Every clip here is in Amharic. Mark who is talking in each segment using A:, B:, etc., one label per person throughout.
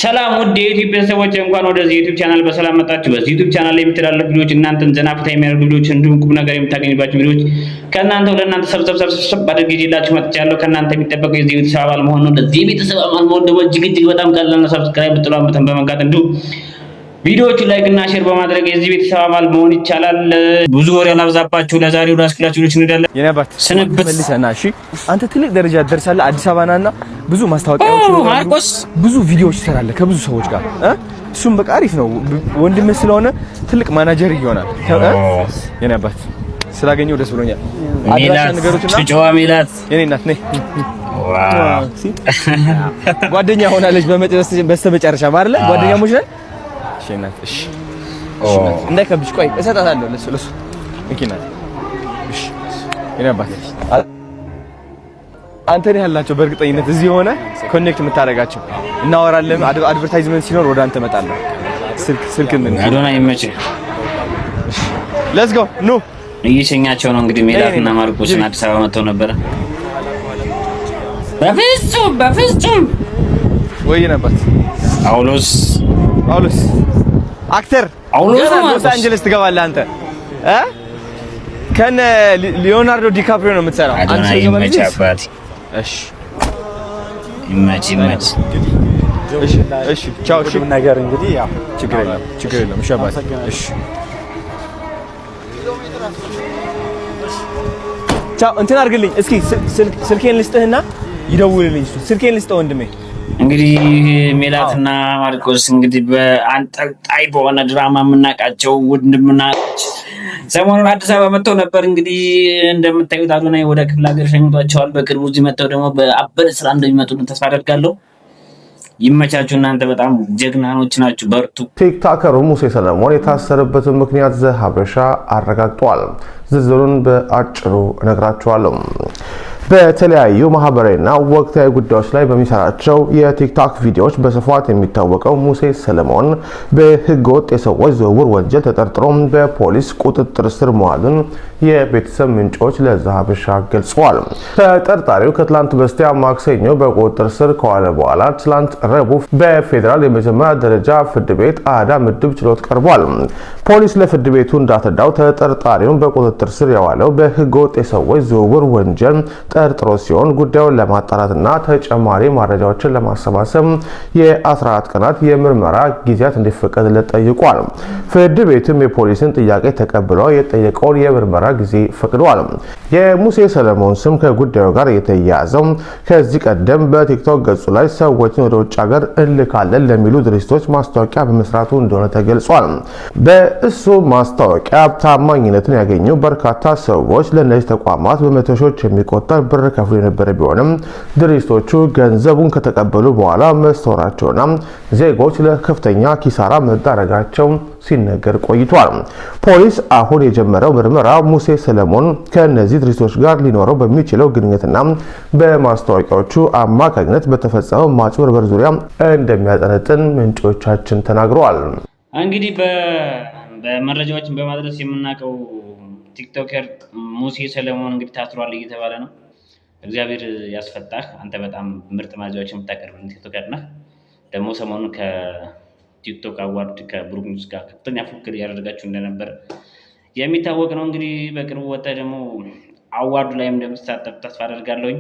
A: ሰላም ውድ የዩቲዩብ ቤተሰቦች እንኳን ወደዚህ ዩቲዩብ ቻናል በሰላም መጣችሁ። በዚህ ዩቲዩብ ቻናል ላይ የሚተላለፉ ቪዲዮዎች እናንተን ዘና ፈታ የሚያደርጉ ቪዲዮዎች እንዲሁም ቁም ነገር የምታገኙባቸው ቪዲዮዎች ከእናንተ ወደ እናንተ ሰብሰብ አድርጌ ይዤላችሁ መጥቻለሁ። ከእናንተ የሚጠበቀው የዚህ ቤተሰብ አባል መሆን ነው። ለዚህ ቤተሰብ አባል መሆን ደግሞ እጅግ በጣም ቀላል ነው። ሰብስክራይብ ብትሏን በተን በመንካት እንዲሁም ቪዲዮዎቹን ላይክ እና ሼር በማድረግ የዚህ ቤተሰብ አባል መሆን ይቻላል። ብዙ ወሬ አላብዛባችሁ። ለዛሬው ራስክላችሁ ልጅ እንሄዳለን።
B: የነባት ስንብት መልሰና እሺ፣ አንተ ትልቅ ደረጃ ደርሳለህ። አዲስ አበባ ናና ብዙ ማስታወቂያዎች
A: ማርቆስ
B: ብዙ ቪዲዮዎች ትሰራለህ ከብዙ ሰዎች ጋር እሱም በቃ አሪፍ ነው። ወንድምህ ስለሆነ ትልቅ ማናጀር ይሆናል። የነባት ስላገኘው ደስ ብሎኛል። አድራሻ ነገሮችና
A: ጨዋ ሚላት
B: የኔ እናት ነኝ። ጓደኛ ሆናለች በስተመጨረሻ ማለት ጓደኛሞች ነን። እሺ እንዳይከብሽ ቆይ እሰጣታለሁ። ለሱ እንኪና እሺ ይነባት አንተ ነህ ያላቸው በእርግጠኝነት እዚህ ሆነ ኮኔክት የምታደርጋቸው እናወራለን። አድቨርታይዝመንት ሲኖር ወደ አንተ እመጣለሁ። ስልክ ምን
A: አዶና ይመች።
B: ሌትስ ጎ ኑ
A: እየሸኛቸው ነው እንግዲህ ሜላትና ማርቆስን አዲስ አበባ መጥተው ነበር። በፍጹም
B: ወይ ይነባት
A: ጳውሎስ አክተር
B: ሎስ አንጀለስ ትገባለህ አንተ ከነ ሊዮናርዶ ዲካፕሪዮ ነው የምትሰራው።
A: አንተ ይመች አባቴ። እሺ ይመች።
B: እሺ ቻው። እሺ
C: ነገር እንግዲህ ያው
B: ችግር የለም። እሺ አባቴ። እሺ ቻው። እንትን አድርግልኝ እስኪ ስልኬን ልስጥህና ይደውልልኝ። ስልኬን ልስጥህ ወንድሜ።
A: እንግዲህ ሜላትና ማርቆስ እንግዲህ በአንጠልጣይ በሆነ ድራማ የምናውቃቸው ወንድምና ሰሞኑን አዲስ አበባ መጥተው ነበር። እንግዲህ እንደምታዩት አዶናይ ወደ ክፍለ ሀገር ሸኝቷቸዋል። በቅርቡ እዚህ መጥተው ደግሞ በአበደ ስራ እንደሚመጡ ተስፋ አደርጋለሁ። ይመቻችሁ። እናንተ በጣም ጀግናኖች ናችሁ፣ በርቱ።
D: ቲክቶከሩ ሙሴ ሰለሞን የታሰረበትን ምክንያት ዘሀበሻ አረጋግጧል። ዝርዝሩን በአጭሩ እነግራችኋለሁ። በተለያዩ ማህበራዊና ወቅታዊ ጉዳዮች ላይ በሚሰራቸው የቲክቶክ ቪዲዮዎች በስፋት የሚታወቀው ሙሴ ሰለሞን በህገወጥ የሰዎች ዝውውር ወንጀል ተጠርጥሮ በፖሊስ ቁጥጥር ስር መዋሉን የቤተሰብ ምንጮች ለዘሀበሻ ገልጸዋል። ተጠርጣሪው ከትላንት በስቲያ ማክሰኞ በቁጥጥር ስር ከዋለ በኋላ ትላንት ረቡዕ በፌዴራል የመጀመሪያ ደረጃ ፍርድ ቤት አራዳ ምድብ ችሎት ቀርቧል። ፖሊስ ለፍርድ ቤቱ እንዳስረዳው ተጠርጣሪውን በቁጥጥር ስር የዋለው በህገወጥ የሰዎች ዝውውር ወንጀል ጠርጥሮ ሲሆን ጉዳዩን ለማጣራትና ተጨማሪ መረጃዎችን ለማሰባሰብ የ14 ቀናት የምርመራ ጊዜያት እንዲፈቀድለት ጠይቋል። ፍርድ ቤቱም የፖሊስን ጥያቄ ተቀብሎ የጠየቀውን የምርመራ ጊዜ ፈቅዷል። የሙሴ ሰለሞን ስም ከጉዳዩ ጋር የተያያዘው ከዚህ ቀደም በቲክቶክ ገጹ ላይ ሰዎችን ወደ ውጭ ሀገር እንልካለን ለሚሉ ድርጅቶች ማስታወቂያ በመስራቱ እንደሆነ ተገልጿል። በእሱ ማስታወቂያ ታማኝነትን ያገኙ በርካታ ሰዎች ለእነዚህ ተቋማት በመቶ ሺዎች የሚቆጠር ብር ከፍሎ የነበረ ቢሆንም ድርጅቶቹ ገንዘቡን ከተቀበሉ በኋላ መስተዋራቸውና ዜጎች ለከፍተኛ ኪሳራ መዳረጋቸው ሲነገር ቆይቷል። ፖሊስ አሁን የጀመረው ምርመራ ሙሴ ሰለሞን ከነዚህ ድርጅቶች ጋር ሊኖረው በሚችለው ግንኙነትና በማስታወቂያዎቹ አማካኝነት በተፈጸመው ማጭበርበር ዙሪያ እንደሚያጠነጥን ምንጮቻችን ተናግረዋል።
A: እንግዲህ በመረጃዎችን በማድረስ የምናውቀው ቲክቶከር ሙሴ ሰለሞን እንግዲህ ታስሯል እየተባለ ነው። እግዚአብሔር ያስፈታህ። አንተ በጣም ምርጥ መረጃዎችን የምታቀርብልን ቲክቶከር ነህ። ደግሞ ሰሞኑን ከቲክቶክ አዋርድ ከብሩክ ኒውስ ጋር ከፍተኛ ፉክክር እያደረጋችሁ እንደነበር የሚታወቅ ነው። እንግዲህ በቅርቡ ወጥተህ ደግሞ አዋርዱ ላይም እንደምትሳተፍ ተስፋ አደርጋለሁኝ።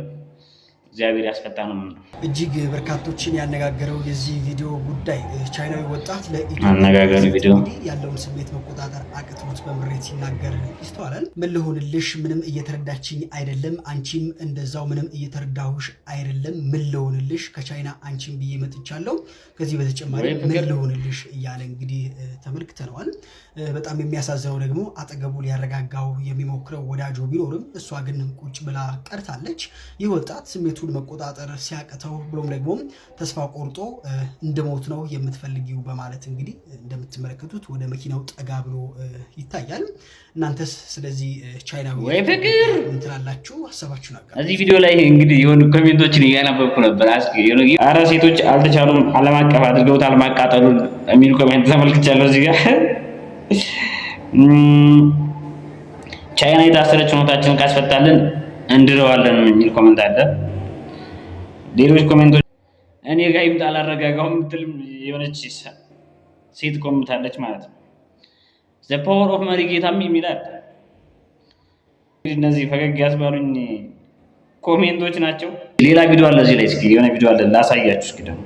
A: እግዚአብሔር ያስፈታ ነው።
E: እጅግ በርካቶችን ያነጋገረው የዚህ ቪዲዮ ጉዳይ ቻይናዊ ወጣት
A: ለኢትዮጵያ
E: ያለውን ስሜት መቆጣጠር አቅቶት በምሬት ሲናገር ይስተዋላል። ምን ልሆንልሽ፣ ምንም እየተረዳችኝ አይደለም፣ አንቺም እንደዛው ምንም እየተረዳሁሽ አይደለም፣ ምን ልሆንልሽ፣ ከቻይና አንቺም ብዬ መጥቻለሁ፣ ከዚህ በተጨማሪ ምን ልሆንልሽ እያለ እንግዲህ ተመልክተነዋል። በጣም የሚያሳዝነው ደግሞ አጠገቡ ሊያረጋጋው የሚሞክረው ወዳጆ ቢኖርም እሷ ግን ቁጭ ብላ ቀርታለች። ይህ ወጣት ስሜቱን መቆጣጠር ሲያቅተው ብሎም ደግሞ ተስፋ ቆርጦ እንደሞት ነው የምትፈልጊው በማለት እንግዲህ እንደምትመለከቱት ወደ መኪናው ጠጋ ብሎ ይታያል። እናንተስ ስለዚህ ቻይናዊ
A: ወይ ፍቅር
E: ምን ትላላችሁ? ሀሳባችሁን አጋሩ።
A: እዚህ ቪዲዮ ላይ እንግዲህ የሆኑ ኮሜንቶችን እያነበብኩ ነበር። አረ ሴቶች አልተቻሉም፣ ዓለም አቀፍ አድርገውታል ማቃጠሉን የሚሉ ኮሜንት ተመልክቻለሁ። እዚህ ጋር ቻይና የታሰረች ሞታችንን ካስፈታልን እንድረዋለን የሚል ኮሜንት አለ። ሌሎች ኮሜንቶች እኔ ጋር ይምጣ አላረጋጋው የምትልም የሆነች ሴት ቆምታለች ማለት ነው። ዘ ፓወር ኦፍ መሪጌታም የሚላል እነዚህ ፈገግ ያስባሉኝ ኮሜንቶች ናቸው። ሌላ ቪዲዮ አለ እዚህ ላይ እስኪ የሆነ ቪዲዮ አለ ላሳያችሁ። እስኪ ደግሞ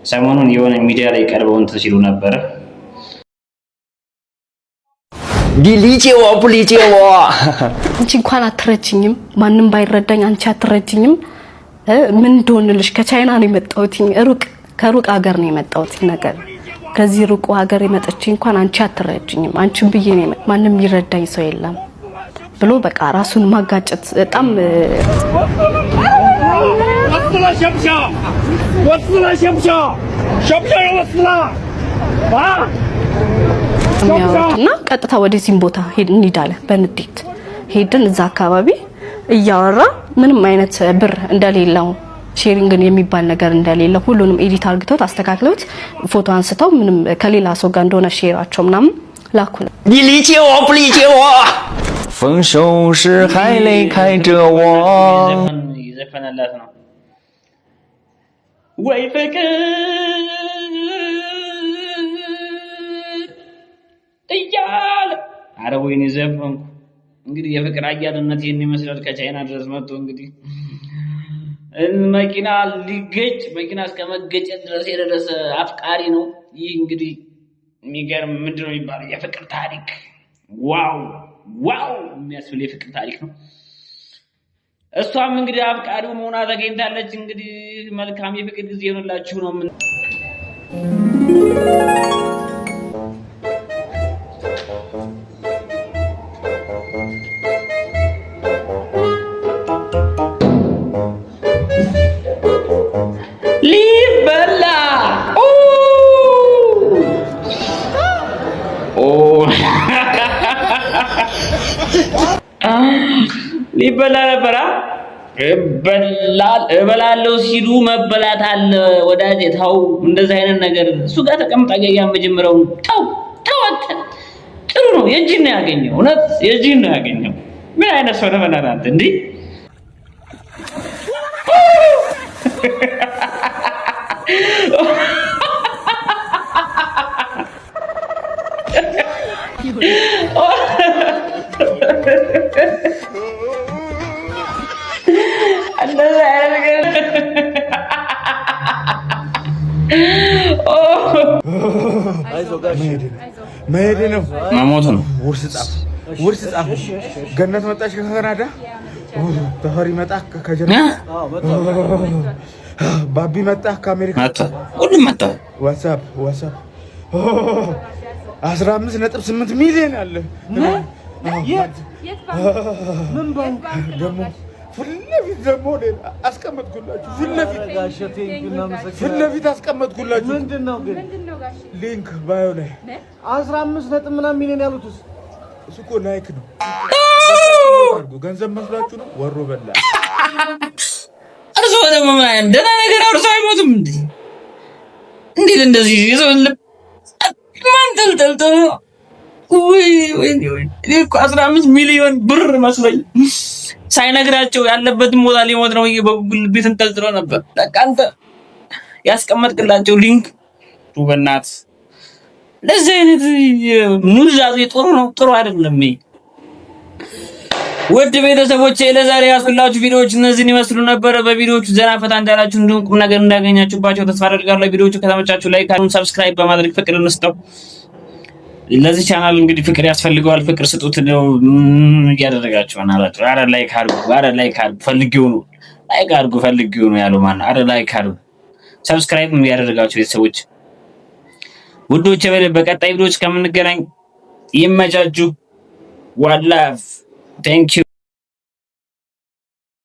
A: ሰሞኑን የሆነ ሚዲያ ላይ ቀርበው እንትን ሲሉ ነበረ።
B: ሊሊጪው ኦፕሊጪው
C: አንቺ እንኳን አትረጅኝም፣ ማንም ባይረዳኝ አንቺ አትረጅኝም። ምን እንደሆነልሽ ከቻይና ነው የመጣሁት፣ ከሩቅ ሀገር ነው የመጣሁት። ነገር ከዚህ ሩቅ ሀገር የመጣች እንኳን አንቺ አትረጅኝም፣ አንቺን ብዬ ነው ማንም ይረዳኝ ሰው የለም ብሎ በቃ ራሱን ማጋጨት በጣም እና ቀጥታ ወደዚህም ቦታ እንሂዳለ በንዴት ሄድን። እዛ አካባቢ እያወራ ምንም አይነት ብር እንደሌለው ሼሪንግን የሚባል ነገር እንደሌለው ሁሉንም ኤዲት አርግተውት አስተካክለውት ፎቶ አንስተው ምንም ከሌላ ሰው ጋር እንደሆነ ሼራቸው ምናምን ላኩ።
B: ሊሊጪው ኦፕሊጪው 分手时还离开着我
A: ይዘፈነላት ነው ወይ ፍቅር እያለ ኧረ ወይኔ ዘፈንኩ። እንግዲህ የፍቅር አያልነት ይህን ይመስላል። ከቻይና ድረስ መጥቶ እንግዲህ መኪና ሊገጭ መኪና እስከ መገጨት ድረስ የደረሰ አፍቃሪ ነው። ይህ እንግዲህ የሚገርም ምንድን ነው የሚባለው የፍቅር ታሪክ ዋው የሚያስብል የፍቅር ታሪክ ነው። እሷም እንግዲህ አፍቃሪው መሆኗ ተገኝታለች። እንግዲህ መልካም የፍቅር ጊዜ ይሆንላችሁ ነው ምን ሊበላ ሊበላ ነበረ። እበላለሁ ሲሉ መበላት አለ ወዳጄ። ተው እንደዚህ አይነት ነገር እሱ ጋር ተቀምጣ ገያ መጀመሪያው ተው ጥሩ ነው። የእጅን ነው ያገኘው፣ እውነት የእጅን ነው ያገኘው። ምን አይነት ሰው ነው በእናትህ እንዴ?
B: መሄድ ነው
A: መሞት ነው።
B: ውርስ ጻፍ ገነት መጣሽ ከካናዳ ተፈሪ መጣ ከጀርመን ባቢ መጣ ከአሜሪካ
A: ሁሉም መጣ።
B: ዋትስአፕ 15.8 ሚሊዮን አለ። ምን ባንክ ደግሞ ፍለፊት ደግሞ አስቀመጥኩላችሁ። ፍለፊት አስቀመጥኩላችሁ። ምንድነው ግን ሊንክ ባዮ ላይ 15 ምናምን ሚሊዮን ያሉትስ እሱ እኮ ላይክ ነው። ገንዘብ መስላችሁ ነው። ወሮ በላ
A: እርሶ ደግሞ ምን ደህና ነገር እርሶ አይሞቱም እንዴ? እንዴት እንደዚህ ይዘው ማን ተልተልተው ወይ እኔ እኮ 15 ሚሊዮን ብር መስሎኝ ሳይነግራቸው ያለበትን ቦታ ሊሞት ነው በጉግል ቤት ተልትሎ ነበር። በቃ አንተ ያስቀመጥክላቸው ሊንክ በእናትህ ለዚህ አይነት ኑዛዜ ጥሩ አይደለም። ውድ ቤተሰቦቼ ለዛሬ ያስኩላችሁ ቪዲዮዎች እነዚህን ይመስሉ ነበር። በቪዲዮዎቹ ዘና ፈታ እንዳላችሁ እንዲሁም ቁም ነገር እንዳገኛችሁባቸው ተስፋ አደርጋለሁ። ቪዲዮዎቹ ከተመቻችሁ ላይክ አድርጉ፣ ሰብስክራይብ በማድረግ ፍቅር እንስጠው። ለዚህ ቻናል እንግዲህ ፍቅር ያስፈልገዋል። ፍቅር ስጡት ነው እያደረጋችሁ አናላችሁ። አረ ላይክ አድርጉ፣ ፈልጊው ነው ያለው ማን? አረ ላይክ አድርጉ፣ ሰብስክራይብ ያደረጋችሁ ቤተሰቦች ውዶቼ፣ በቀጣይ ቪዲዮዎች ከምንገናኝ ይመቻችሁ። ዋላፍ ቴንክ ዩ